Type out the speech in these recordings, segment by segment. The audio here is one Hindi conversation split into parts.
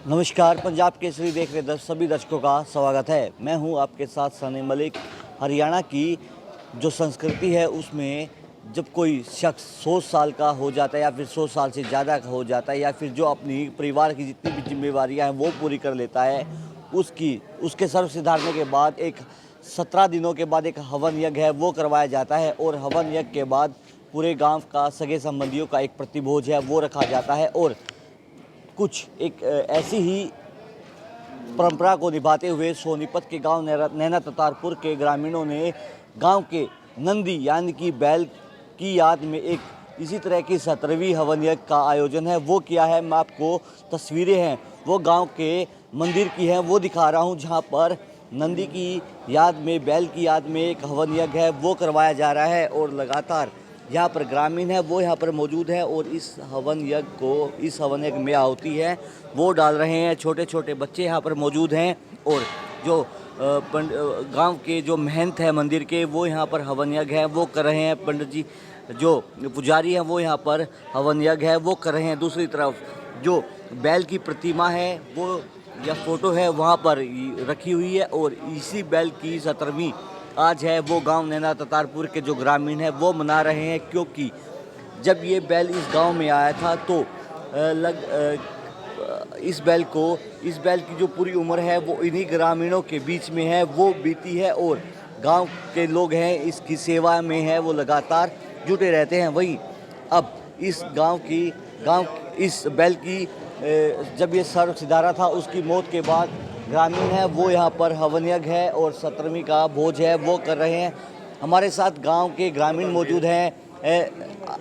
नमस्कार, पंजाब केसरी देख रहे सभी दर्शकों का स्वागत है। मैं हूं आपके साथ सनी मलिक। हरियाणा की जो संस्कृति है उसमें जब कोई शख्स 100 साल का हो जाता है या फिर 100 साल से ज़्यादा का हो जाता है या फिर जो अपनी परिवार की जितनी भी जिम्मेवारियां हैं वो पूरी कर लेता है, उसके सर्व सिधारने के बाद एक 17 दिनों के बाद एक हवन यज्ञ है वो करवाया जाता है और हवन यज्ञ के बाद पूरे गाँव का सगे संबंधियों का एक प्रतिभोज है वो रखा जाता है और कुछ एक ऐसी ही परंपरा को निभाते हुए सोनीपत के गांव नैना ततारपुर के ग्रामीणों ने गांव के नंदी यानी कि बैल की याद में एक इसी तरह की 17वीं हवन यज्ञ का आयोजन है वो किया है। मैं आपको तस्वीरें हैं वो गांव के मंदिर की हैं वो दिखा रहा हूं, जहां पर नंदी की याद में, बैल की याद में एक हवन यज्ञ है वो करवाया जा रहा है और लगातार यहाँ पर ग्रामीण है वो यहाँ पर मौजूद है और इस हवन यज्ञ में आहुति है वो डाल रहे हैं। छोटे छोटे बच्चे यहाँ पर मौजूद हैं और जो गांव के जो महंत हैं मंदिर के वो यहाँ पर हवन यज्ञ है वो कर रहे हैं। पंडित जी जो पुजारी हैं वो यहाँ पर हवन यज्ञ है वो कर रहे हैं। दूसरी तरफ जो बैल की प्रतिमा है वो या फोटो है वहाँ पर रखी हुई है और इसी बैल की 17वीं आज है वो गांव नैना ततारपुर के जो ग्रामीण हैं वो मना रहे हैं, क्योंकि जब ये बैल इस गांव में आया था तो इस बैल की जो पूरी उम्र है वो इन्हीं ग्रामीणों के बीच में है वो बीती है और गांव के लोग हैं इसकी सेवा में है वो लगातार जुटे रहते हैं। वहीं अब इस इस बैल की जब ये सर्व सिधारा था उसकी मौत के बाद ग्रामीण है वो यहाँ पर हवन यज्ञ है और 17वीं का भोज है वो कर रहे हैं। हमारे साथ गांव के ग्रामीण मौजूद हैं।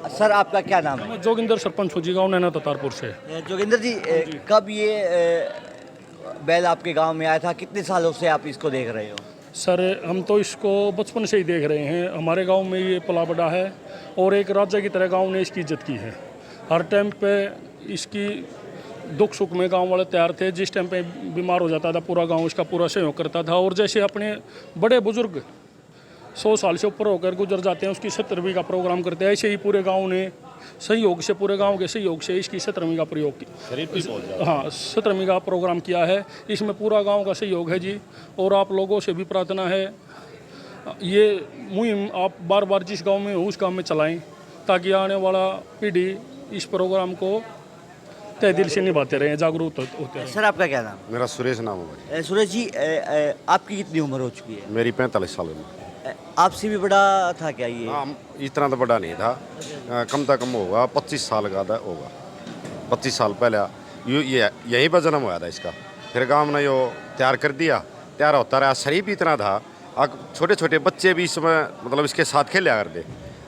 सर, आपका क्या नाम है? जोगिंदर, सरपंच फौजी गाँव नैना ततारपुर से। जोगिंदर जी, कब ये बैल आपके गांव में आया था? कितने सालों से आप इसको देख रहे हो? सर, हम तो इसको बचपन से ही देख रहे हैं। हमारे गांव में ये पला बड़ा है और एक राजा की तरह गांव ने इसकी इज्जत की है। हर टाइम पे इसकी दुख सुख में गांव वाले तैयार थे। जिस टाइम पे बीमार हो जाता था पूरा गांव इसका पूरा सहयोग करता था। और जैसे अपने बड़े बुजुर्ग 100 साल से ऊपर होकर गुजर जाते हैं उसकी 17वीं का प्रोग्राम करते हैं, ऐसे ही पूरे गांव ने पूरे गांव के सहयोग से इसकी 17वीं का प्रयोग किया। हाँ, 17वीं का प्रोग्राम किया है। इसमें पूरा गाँव का सहयोग है जी। और आप लोगों से भी प्रार्थना है ये मुहिम आप बार बार जिस गाँव में हो उस गाँव में चलाएँ, ताकि आने वाला पीढ़ी इस प्रोग्राम को तय दिल से निभाते रहे, जागरूक होते रहे। सर, आपका क्या नाम? मेरा सुरेश नाम है। सुरेश जी, आपकी कितनी उम्र हो चुकी है? मेरी 45 साल उम्र। आपसे भी बड़ा था क्या ये? हाँ, इतना तो बड़ा नहीं था, कम से कम होगा 25 साल का होगा। 25 साल पहले ये यहीं पर जन्म हुआ था इसका। फिर गांव ने यो तैयार कर दिया, तैयार होता रहा। शरीफ इतना था, छोटे छोटे बच्चे भी इसमें मतलब इसके साथ खेला करते।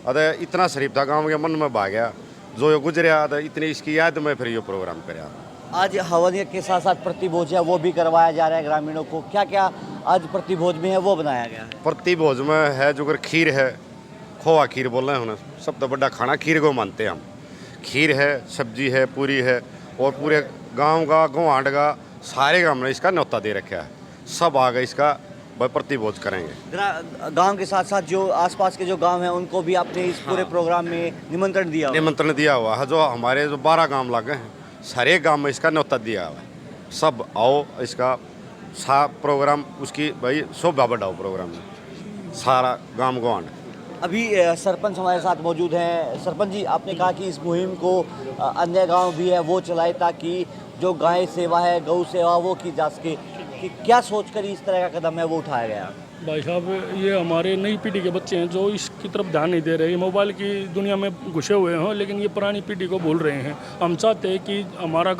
अरे इतना शरीफ था, गाँव के मन में भाग गया जो ये गुजरिया था। इतनी इसकी याद में फिर ये प्रोग्राम कराया। आज हवन यज्ञ के साथ साथ प्रतिभोज है वो भी करवाया जा रहा है ग्रामीणों को। क्या क्या आज प्रतिभोज में है वो बनाया गया है? प्रतिभोज में है जो खीर है, खोआ खीर बोल रहे हैं उन्हें, सब तो बड़ा खाना खीर को मानते हैं हम। खीर है, सब्जी है, पूरी है और पूरे गांव का गवांड का सारे गांव ने इसका न्योता दे रखा है। सब आ गए इसका प्रतिभोज करेंगे। गांव के साथ साथ जो आसपास के जो गांव हैं उनको भी आपने इस पूरे प्रोग्राम में निमंत्रण दिया हुआ है। जो हमारे जो 12 गांव लगे हैं सारे गांव में इसका न्योता दिया हुआ है। सब आओ, इसका प्रोग्राम उसकी भाई शोभा बढ़ाओ प्रोग्राम में सारा गांव गवांड। अभी सरपंच हमारे साथ मौजूद हैं। सरपंच जी, आपने कहा कि इस मुहिम को अन्य गांव भी है वो चलाए ताकि जो गाय सेवा है, गौ सेवा वो की जा सके। कि क्या सोचकर इस तरह का कदम है वो उठाया गया? भाई साहब, ये हमारे नई पीढ़ी के बच्चे हैं जो इसकी तरफ ध्यान नहीं दे रहे, मोबाइल की दुनिया में घुसे हुए हैं, लेकिन ये पुरानी पीढ़ी को भूल रहे हैं। हम चाहते हैं कि हमारे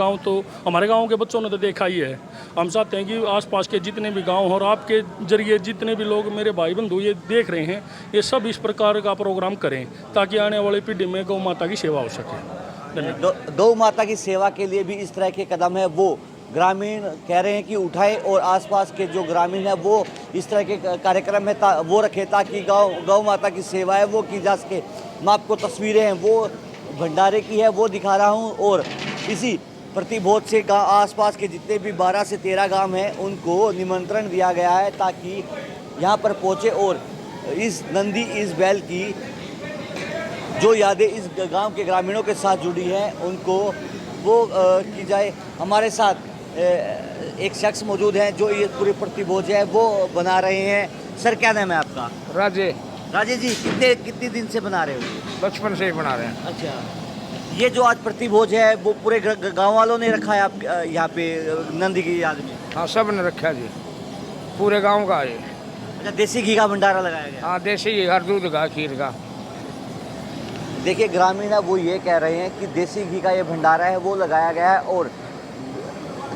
गांव के बच्चों ने तो देखा ही है। हम चाहते हैं कि आसपास के जितने भी गांव और आपके जरिए जितने भी लोग मेरे भाई बंधु ये देख रहे हैं, ये सब इस प्रकार का प्रोग्राम करें ताकि आने वाली पीढ़ी में गौ माता की सेवा हो सके। गौ माता की सेवा के लिए भी इस तरह के कदम है वो ग्रामीण कह रहे हैं कि उठाएं और आसपास के जो ग्रामीण हैं वो इस तरह के कार्यक्रम है वो रखें ताकि गौ माता की सेवा है वो की जा सके। मैं आपको तस्वीरें हैं वो भंडारे की है वो दिखा रहा हूं और इसी प्रतिभोज से आसपास के जितने भी 12 से 13 गांव हैं उनको निमंत्रण दिया गया है ताकि यहां पर पहुंचे और इस बैल की जो यादें इस गांव के ग्रामीणों के साथ जुड़ी हैं उनको वो की जाए। हमारे साथ एक शख्स मौजूद हैं जो ये पूरी प्रतिभोज है वो बना रहे हैं। सर क्या नाम है आपका? राजे राजेश जी, कितने दिन से बना रहे हो? बचपन से ही बना रहे हैं। अच्छा, ये जो आज प्रतिभोज है वो पूरे गांव वालों ने रखा है आप यहाँ पे नंदी की याद में? हाँ, सब ने रखा जी, पूरे गांव का है। अच्छा, देसी घी का भंडारा लगाया गया? हाँ, देसी घी, हर दूध का, खीर का। देखिए ग्रामीण है वो ये कह रहे हैं कि देसी घी का ये भंडारा है वो लगाया गया है और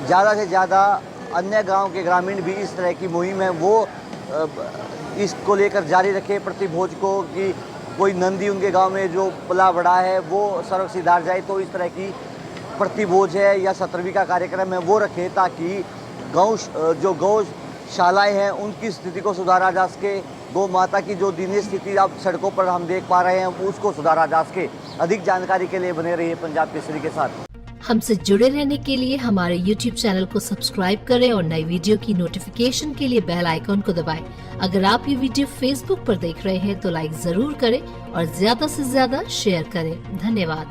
ज़्यादा से ज़्यादा अन्य गांव के ग्रामीण भी इस तरह की मुहिम है वो इसको लेकर जारी रखे प्रतिभोज को, कि कोई नंदी उनके गांव में जो पला बड़ा है वो सड़क से धार जाए तो इस तरह की प्रतिभोज है या 17वीं का कार्यक्रम है वो रखे, ताकि गौशालाएं हैं उनकी स्थिति को सुधारा जा सके, गौ माता की जो दयनीय स्थिति अब सड़कों पर हम देख पा रहे हैं उसको सुधारा जा सके। अधिक जानकारी के लिए बने रहिए पंजाब केसरी के साथ। हमसे जुड़े रहने के लिए हमारे YouTube चैनल को सब्सक्राइब करें और नई वीडियो की नोटिफिकेशन के लिए बेल आइकॉन को दबाएं। अगर आप ये वीडियो Facebook पर देख रहे हैं तो लाइक जरूर करें और ज्यादा से ज्यादा शेयर करें। धन्यवाद।